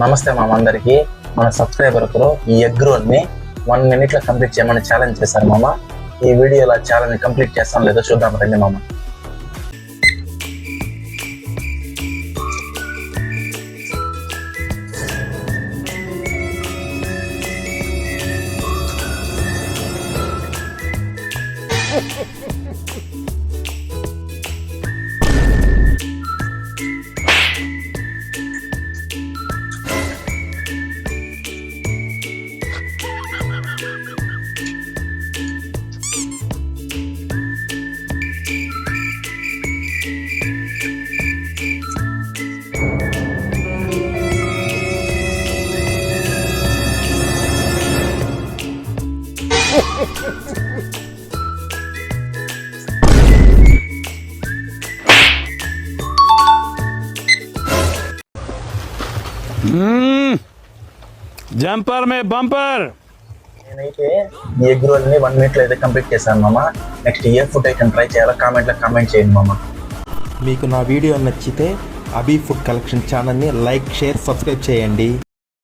నమస్తే మామ అందరికి. మన సబ్స్క్రైబర్ ఒకరు ఈ ఎగ్ రోల్ ని 1 minute లో కంప్లీట్ చేయమని ఛాలెంజ్ చేశారు మామ. ఈ వీడియోలో ఛాలెంజ్ కంప్లీట్ చేస్తాం లేదో చూద్దాం రండి మామ. జంపర్ మే బంపర్. నేనైతే ఈ ఎగ్ రోల్ ని 1 minute లో అయితే కంప్లీట్ చేశాను మామ. నెక్స్ట్ ఏ ఫుడ్ ఐటమ్ ట్రై చేయాలో కామెంట్ చేయండి మామ. మీకు నా వీడియో నచ్చితే అభి ఫుడ్ కలెక్షన్ ఛానల్ని లైక్, షేర్, సబ్స్క్రైబ్ చేయండి.